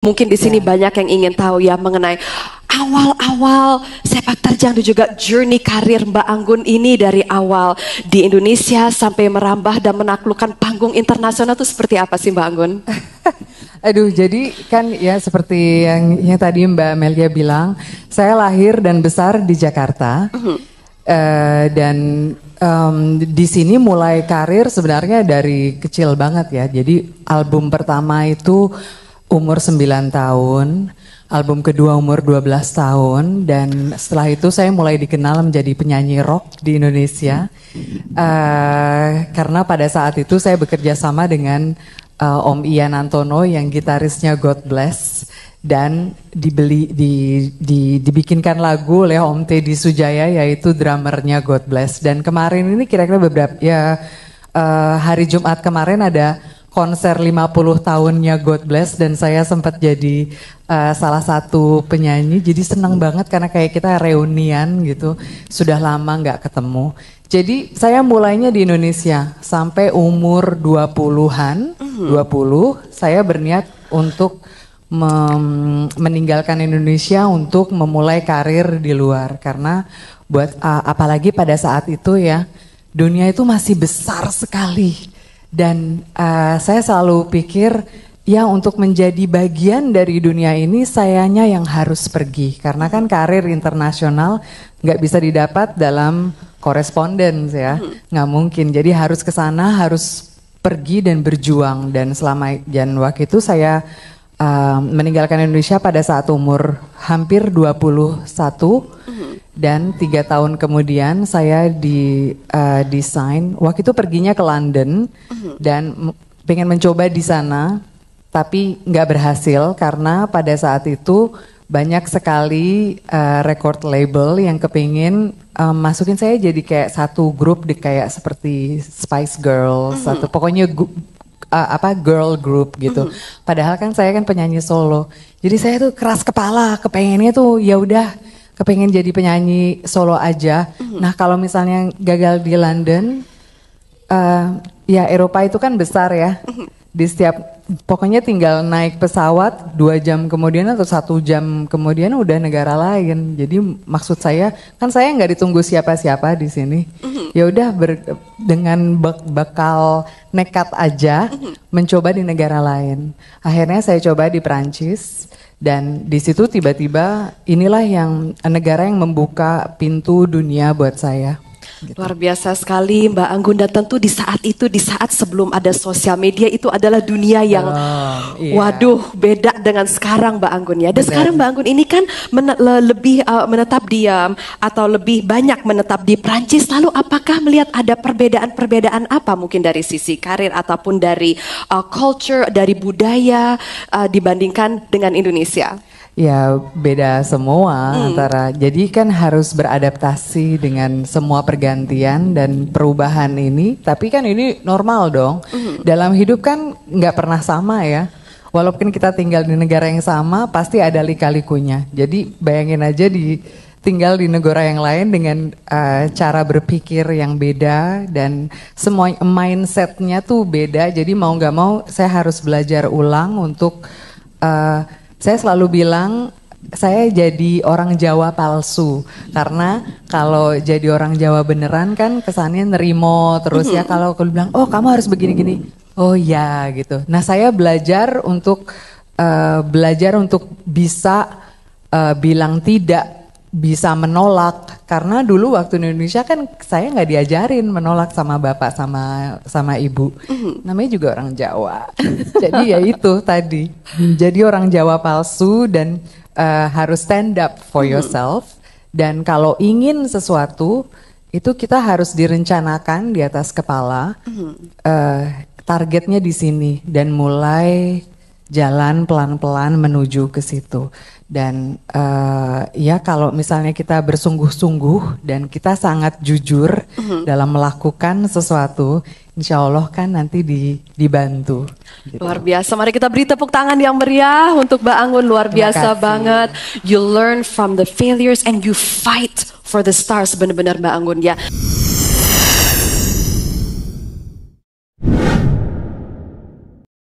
Mungkin di sini banyak yang ingin tahu ya mengenai awal-awal sepak terjang dan juga journey karir Mbak Anggun ini dari awal di Indonesia sampai merambah dan menaklukkan panggung internasional itu seperti apa sih Mbak Anggun? Aduh, jadi kan ya seperti yang tadi Mbak Melia bilang, saya lahir dan besar di Jakarta. Dan di sini mulai karir sebenarnya dari kecil banget ya. Jadi album pertama itu umur 9 tahun, album kedua umur 12 tahun, dan setelah itu saya mulai dikenal menjadi penyanyi rock di Indonesia. Karena pada saat itu saya bekerja sama dengan Om Ian Antono yang gitarisnya God Bless, dan dibikinkan lagu oleh Om Teddy Sujaya yaitu drummernya God Bless. Dan kemarin ini kira-kira beberapa hari Jumat kemarin ada konser 50 tahunnya God Bless dan saya sempat jadi salah satu penyanyi. Jadi senang banget karena kayak kita reunian gitu. Sudah lama nggak ketemu. Jadi saya mulainya di Indonesia sampai umur 20-an, 20 saya berniat untuk meninggalkan Indonesia untuk memulai karir di luar. Karena buat apalagi pada saat itu ya, dunia itu masih besar sekali. Dan saya selalu pikir ya untuk menjadi bagian dari dunia ini sayanya yang harus pergi. Karena kan karir internasional nggak bisa didapat dalam koresponden ya, nggak mungkin. Jadi harus ke sana, harus pergi dan berjuang. Dan waktu itu saya meninggalkan Indonesia pada saat umur hampir 21. Dan 3 tahun kemudian saya desain. Waktu itu perginya ke London dan pengen mencoba di sana, tapi nggak berhasil karena pada saat itu banyak sekali record label yang kepingin masukin saya jadi kayak satu grup kayak seperti Spice Girls atau pokoknya girl group gitu. Padahal kan saya kan penyanyi solo. Jadi saya tuh keras kepala, kepengennya tuh ya udah kepengen jadi penyanyi solo aja. Nah kalau misalnya gagal di London, ya Eropa itu kan besar ya. Di pokoknya tinggal naik pesawat 2 jam kemudian atau 1 jam kemudian udah negara lain. Jadi maksud saya, kan saya nggak ditunggu siapa-siapa di sini. Ya udah dengan bekal nekat aja mencoba di negara lain. Akhirnya saya coba di Perancis. Dan di situ tiba-tiba inilah yang negara yang membuka pintu dunia buat saya. Gitu. Luar biasa sekali Mbak Anggun, dan tentu di saat itu, di saat sebelum ada sosial media itu adalah dunia yang waduh beda dengan sekarang Mbak Anggun ya. Dan sekarang Mbak Anggun ini kan lebih menetap diam atau lebih banyak menetap di Prancis. Lalu apakah melihat ada perbedaan-perbedaan apa mungkin dari sisi karir ataupun dari culture, dari budaya dibandingkan dengan Indonesia? Ya beda semua antara, jadi kan harus beradaptasi dengan semua pergantian dan perubahan ini. Tapi kan ini normal dong, dalam hidup kan nggak pernah sama ya. Walaupun kita tinggal di negara yang sama pasti ada lika-likunya. Jadi bayangin aja tinggal di negara yang lain dengan cara berpikir yang beda dan semua mindsetnya tuh beda. Jadi mau nggak mau saya harus belajar ulang untuk saya selalu bilang saya jadi orang Jawa palsu, karena kalau jadi orang Jawa beneran kan kesannya nerimo terus ya. Kalau aku bilang oh kamu harus begini-gini, oh ya gitu. Nah saya belajar untuk bisa bilang tidak, bisa menolak. Karena dulu waktu di Indonesia kan saya nggak diajarin menolak sama bapak sama ibu. Namanya juga orang Jawa. Jadi ya itu tadi. Jadi orang Jawa palsu dan harus stand up for yourself. Dan kalau ingin sesuatu itu kita harus direncanakan di atas kepala. Targetnya di sini dan mulai jalan pelan-pelan menuju ke situ. Dan ya kalau misalnya kita bersungguh-sungguh dan kita sangat jujur dalam melakukan sesuatu, insya Allah kan nanti dibantu. Gitu. Luar biasa, mari kita beri tepuk tangan yang meriah untuk Mbak Anggun, luar biasa banget. You learn from the failures and you fight for the stars, benar-benar Mbak Anggun ya.